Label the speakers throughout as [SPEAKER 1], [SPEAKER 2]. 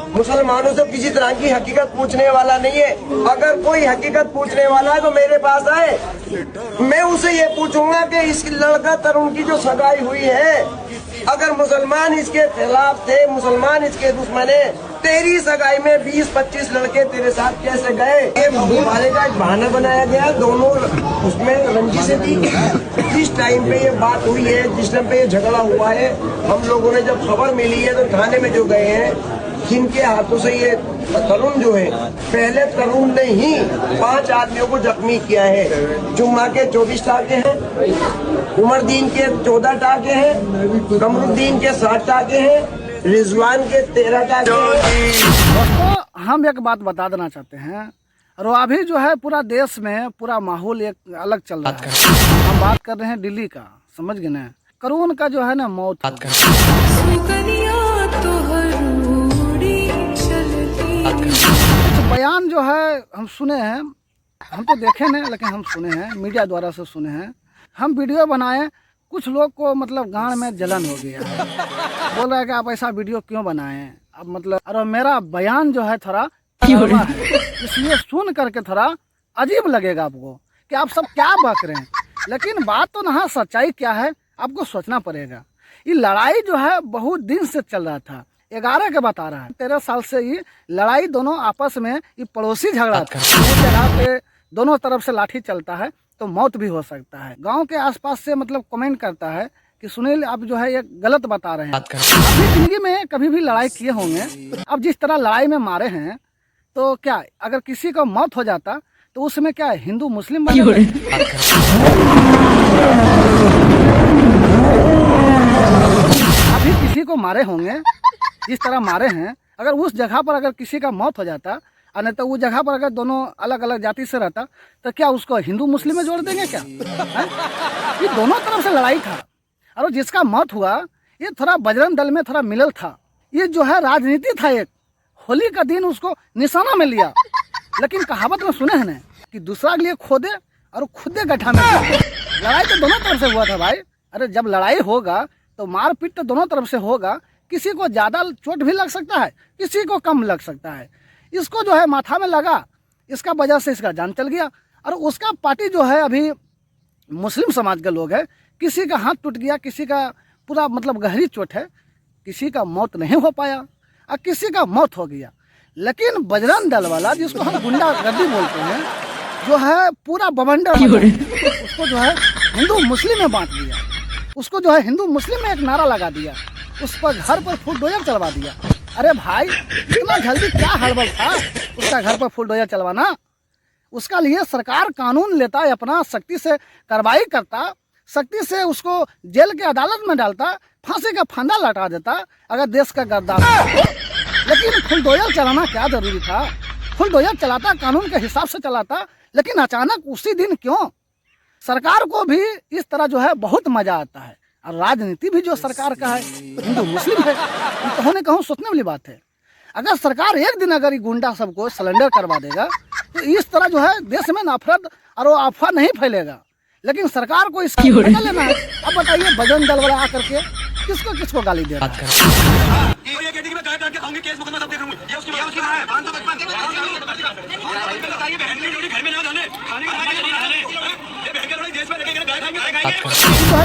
[SPEAKER 1] मुसलमानों से किसी तरह की हकीकत पूछने वाला नहीं है। अगर कोई हकीकत पूछने वाला है तो मेरे पास आए, मैं उसे ये पूछूंगा कि इस लड़का तरुण की जो सगाई हुई है, अगर मुसलमान इसके खिलाफ थे, मुसलमान इसके दुश्मन है, तेरी सगाई में 20-25 लड़के तेरे साथ कैसे गए? ये मारे का एक बहाना बनाया गया, दोनों उसमें रंजिश थी। जिस टाइम पे ये बात हुई है, जिस टाइम पे ये झगड़ा हुआ है, हम लोगों ने जब खबर मिली है तो थाने में जो गए हैं, जिनके हाथों से ये तरुण जो है, पहले तरुण ने ही 5 आदमियों को जख्मी किया है। जुम्मा के 24 टाके हैं, उमरदीन के 14 टाके हैं, कमरुद्दीन के 7 टाके हैं, रिजवान के 13 टाके हैं।
[SPEAKER 2] दोस्तों, हम एक बात बता देना चाहते हैं, और अभी जो है पूरा देश में पूरा माहौल एक अलग चल रहा है। हम बात कर रहे हैं दिल्ली का, समझ गए ना, करुण का जो है ना मौत। बयान जो है हम सुने हैं, हम तो देखे नहीं लेकिन हम सुने हैं, मीडिया द्वारा से सुने हैं। हम वीडियो बनाए, कुछ लोग को मतलब गांड में जलन हो गया है, बोल रहा है कि आप ऐसा वीडियो क्यों बनाए। अब मतलब और मेरा बयान जो है थोड़ा है, इसलिए सुन करके थोड़ा अजीब लगेगा आपको कि आप सब क्या बक रहे हैं, लेकिन बात तो ना सच्चाई क्या है आपको सोचना पड़ेगा। ये लड़ाई जो है बहुत दिन से चल रहा था, 11 के बता रहा है, 13 साल से ये लड़ाई दोनों आपस में, ये पड़ोसी झगड़ा था। जगह पे दोनों तरफ से लाठी चलता है तो मौत भी हो सकता है। गांव के आसपास से मतलब कमेंट करता है कि सुनील आप जो है ये गलत बता रहे हैं। अपनी जिंदगी में कभी भी लड़ाई किए होंगे, अब जिस तरह लड़ाई में मारे हैं तो क्या अगर किसी को मौत हो जाता तो उसमें क्या हिंदू मुस्लिम अभी किसी को मारे होंगे जिस तरह मारे हैं, अगर उस जगह पर अगर किसी का मौत हो जाता और नहीं तो उस जगह पर अगर दोनों अलग अलग जाति से रहता तो क्या उसको हिंदू मुस्लिम में जोड़ देंगे क्या? ये दोनों तरफ से लड़ाई था, और जिसका मौत हुआ ये थोड़ा बजरंग दल में थोड़ा मिलल था। ये जो है राजनीति था, एक होली का दिन उसको निशाना में लिया। लेकिन कहावत में सुने हैं ना कि दूसरा के लिए खोदे और खुदे गड्ढा में। लड़ाई तो दोनों तरफ से हुआ था भाई। अरे जब लड़ाई होगा तो मारपीट तो दोनों तरफ से होगा, किसी को ज्यादा चोट भी लग सकता है, किसी को कम लग सकता है। इसको जो है माथा में लगा, इसका वजह से इसका जान चल गया। और उसका पार्टी जो है अभी मुस्लिम समाज के लोग है, किसी का हाथ टूट गया, किसी का पूरा मतलब गहरी चोट है, किसी का मौत नहीं हो पाया और किसी का मौत हो गया। लेकिन बजरंग दल वाला जिसको हम गुंडागर्दी बोलते हैं, जो है पूरा बवंडर, उसको जो है हिंदू मुस्लिम में बांट दिया, उसको जो है हिंदू मुस्लिम में एक नारा लगा दिया, उस पर घर पर फुलडोजर चलवा दिया। अरे भाई इतना जल्दी क्या हड़बड़ था उसका घर पर फुलडोजर चलवाना? उसका लिए सरकार कानून लेता है, अपना सख्ती से कार्रवाई करता, सख्ती से उसको जेल के अदालत में डालता, फांसी का फंदा लटा देता अगर देश का गद्दार हो। लेकिन फुलडोजर चलाना क्या जरूरी था? फुलडोजर चलाता कानून के हिसाब से चलाता, लेकिन अचानक उसी दिन क्यों? सरकार को भी इस तरह जो है बहुत मजा आता है, और राजनीति भी जो सरकार का है हिंदू मुस्लिम है, ये कहूँ न कहूँ सोचने वाली बात है। अगर सरकार एक दिन अगर ये गुंडा सबको सरेंडर करवा देगा तो इस तरह जो है देश में नफरत और वो अफवाह नहीं फैलेगा। लेकिन सरकार को इसका मजा लेना है। अब बताइए बजरंग दल वाला आकर के किसको किसको गाली दे रहा है?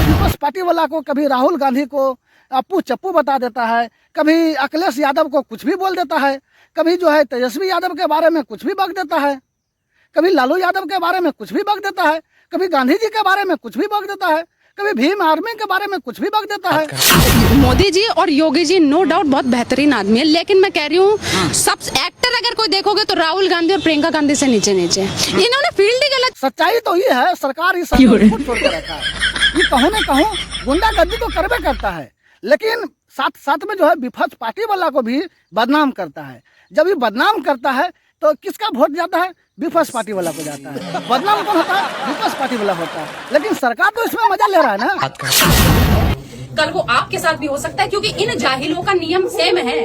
[SPEAKER 2] विपक्ष पार्टी वाला को कभी राहुल गांधी को अप्पू चप्पू बता देता है, कभी अखिलेश यादव को कुछ भी बोल देता है, कभी जो है तेजस्वी यादव के बारे में कुछ भी बक देता है, कभी लालू यादव के बारे में कुछ भी बक देता है, कभी गांधी जी के बारे में कुछ भी बक देता है, कभी भीम आर्मी के बारे में कुछ भी बक देता है।
[SPEAKER 3] मोदी जी और योगी जी नो डाउट बहुत बेहतरीन आदमी है, लेकिन मैं कह रही हूँ सब एक्टर अगर कोई देखोगे तो राहुल गांधी और प्रियंका गांधी से नीचे नीचे इन्होंने फील्ड ही गलत।
[SPEAKER 2] सच्चाई तो ये है, सरकार इस छोड़ के रखा है। ये कहूँ न कहूँ गुंडागर्दी तो करबे करता है, लेकिन साथ साथ में जो है विपक्ष पार्टी वाला को भी बदनाम करता है। जब ये बदनाम करता है तो किसका वोट जाता है? विपक्ष पार्टी वाला को जाता है। बदनाम कौन होता है? विपक्ष पार्टी वाला होता है। लेकिन सरकार तो इसमें मजा ले रहा है ना।
[SPEAKER 4] कल वो आपके साथ भी हो सकता है, क्योंकि इन जाहिलों का नियम सेम है।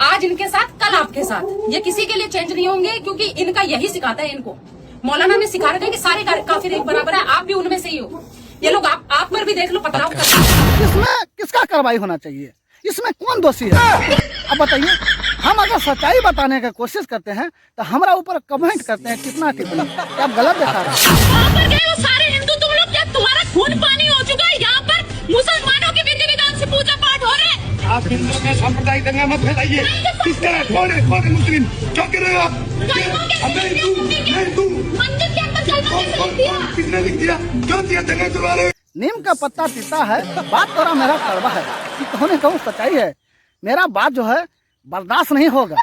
[SPEAKER 4] आज इनके साथ कल आपके साथ, ये किसी के लिए चेंज नहीं होंगे, क्योंकि इनका यही सिखाता है इनको। मौलाना ने सिखा रखा है कि सारे काफिर एक बराबर है, आप भी उनमें से ही हो। ये लोग आप पर भी देख लो पथराव करते हैं।
[SPEAKER 2] इसमें किसका कार्रवाई होना चाहिए? इसमें कौन दोषी है? अब बताइए। हम अगर सच्चाई बताने की कोशिश करते हैं तो हमारा ऊपर कमेंट करते हैं कितना टिप्पणी, क्या आप गलत दिखा रहे हैं।
[SPEAKER 5] वहाँ पर गए वो सारे हिंदू, तुम लोग क्या तुम्हारा खून पानी हो चुका है? यहाँ पर मुसलमानों के विधि विधान से पूजा पाठ हो रहे हैं।
[SPEAKER 6] आप हिंदुओं में सांप्रदायिक दंगा मत फैलाइए। किस तरह कौन है मुस्लिम? क्यों कर रहे हो आप?
[SPEAKER 5] मंदिर के अंदर कलमा कैसे लिख दिया?
[SPEAKER 6] किसने लिख दिया? क्यों दिया दंगा करवा रहे हो?
[SPEAKER 2] नीम का पत्ता तीता है, बात तोरा मेरा कड़वा है, कि कहूँ न कहूँ सच्चाई है। मेरा बात जो है बर्दाश्त नहीं होगा।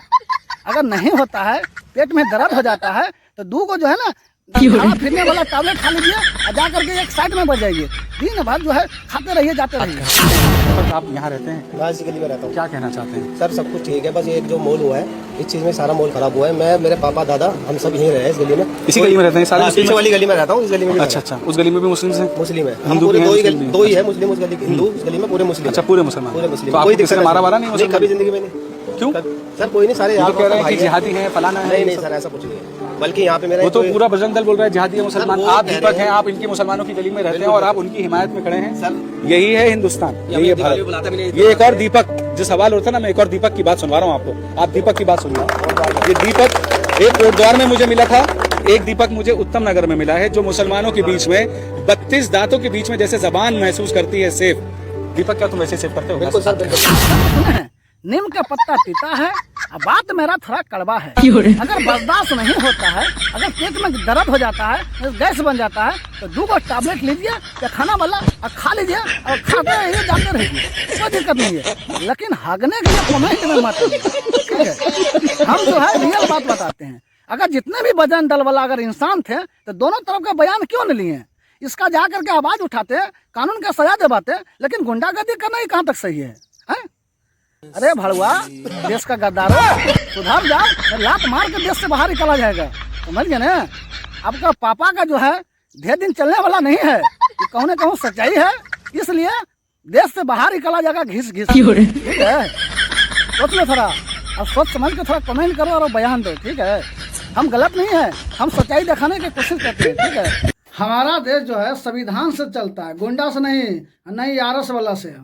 [SPEAKER 2] अगर नहीं होता है, पेट में दर्द हो जाता है, तो 2 को जो है ना खाना फिरने वाला टैबलेट खा लीजिए और जा करके एक साइड में बच जाइए। दिन भर जो है खाते रहिए, जाते रहिए।
[SPEAKER 7] आप यहाँ रहते हैं?
[SPEAKER 8] मैं इसी गली में रहता हूँ।
[SPEAKER 7] क्या कहना चाहते हैं?
[SPEAKER 8] सर सब कुछ ठीक है, बस एक जो मोल हुआ है इस चीज़ में सारा मोल खराब हुआ है। मैं, मेरे पापा, दादा, हम सब यहीं रहे इस गली में।
[SPEAKER 7] इसी गली में रहते हैं सारे?
[SPEAKER 8] पीछे वाली गली में रहता हूँ, इस गली में भी
[SPEAKER 7] अच्छा अच्छा, उस गली में भी मुस्लिम हैं?
[SPEAKER 8] मुस्लिम है। हम
[SPEAKER 7] हिंदू
[SPEAKER 8] पूरे
[SPEAKER 7] भी हैं,
[SPEAKER 8] दो
[SPEAKER 7] मुस्लिम भी हैं।
[SPEAKER 8] ही है मुस्लिम उस गली के, हिंदू उस गली में पूरे मुस्लिम।
[SPEAKER 7] अच्छा, पूरे मुसलमान?
[SPEAKER 8] पूरे मुस्लिम।
[SPEAKER 7] तो आपको किसी ने मारा वारा नहीं?
[SPEAKER 8] नहीं, कभी जिंदगी में नहीं।
[SPEAKER 7] क्यों?
[SPEAKER 8] सर कोई नहीं, सारे
[SPEAKER 7] ये
[SPEAKER 8] यार
[SPEAKER 7] तो कह रहे हैं
[SPEAKER 8] भाई
[SPEAKER 7] कि जिहादी है, फलाना है।
[SPEAKER 8] नहीं नहीं सर, ऐसा कुछ नहीं है। बल्कि यहाँ पे मेरा
[SPEAKER 7] वो तो पूरा बजरंग दल बोल रहा है जिहादी है मुसलमान।
[SPEAKER 8] वो
[SPEAKER 7] आप
[SPEAKER 8] कह
[SPEAKER 7] दीपक
[SPEAKER 8] रहे
[SPEAKER 7] हैं,
[SPEAKER 8] हैं।
[SPEAKER 7] आप इनकी मुसलमानों की गली में रहते हैं और आप उनकी हिमायत में खड़े हैं।
[SPEAKER 8] सर
[SPEAKER 7] यही है हिंदुस्तान, यही है भारत। ये एक और दीपक जो सवाल होता है ना, मैं एक और दीपक की बात सुनवा रहा हूँ आपको। आप दीपक की बात सुनिए। ये दीपक एक कोटद्वार में मुझे मिला था, एक दीपक मुझे उत्तम नगर में मिला है, जो मुसलमानों के बीच में 32 दांतों के बीच में जैसे जबान महसूस करती है सेफ। दीपक, क्या तुम वैसे सेफ करते हो?
[SPEAKER 8] बिल्कुल सर, बिल्कुल।
[SPEAKER 2] सुने, नीम का पत्ता तीता है, बात मेरा थोड़ा कड़वा है। अगर बर्दाश्त नहीं होता है, अगर पेट में दर्द हो जाता है, गैस बन जाता है, तो 2 को टैबलेट लीजिए या खाना वाला और खा लीजिए और खाते रहिए, जाते रहिए, कोई दिक्कत नहीं है। लेकिन हागने के लिए कमेंट में मत आइए, ठीक है? हम जो है रियल बात बताते हैं। अगर जितने भी बजरंग दल वाला अगर इंसान थे तो दोनों तरफ का बयान क्यों नहीं लिए? इसका जा करके आवाज उठाते, कानून का सजा दिवाते, लेकिन गुंडागर्दी करना ही कहाँ तक सही है? अरे भड़वा, देश का गद्दारों, सुधर जाओ, लात मार के देश से बाहर निकला जाएगा, समझ गए ना? आपका पापा का जो है ढेर दिन चलने वाला नहीं है, ये कहूँ न कहूँ सच्चाई है, इसलिए देश से बाहर निकला जाएगा घिस घिस, ठीक है? सोच लो थोड़ा, अब सोच समझ के थोड़ा कमेंट करो और बयान दो, ठीक है? हम गलत नहीं है, हम सच्चाई दिखाने की कोशिश करते हैं, ठीक है? हमारा देश जो है संविधान से चलता है, गुंडा से नहीं, नहीं आरएस वाला से।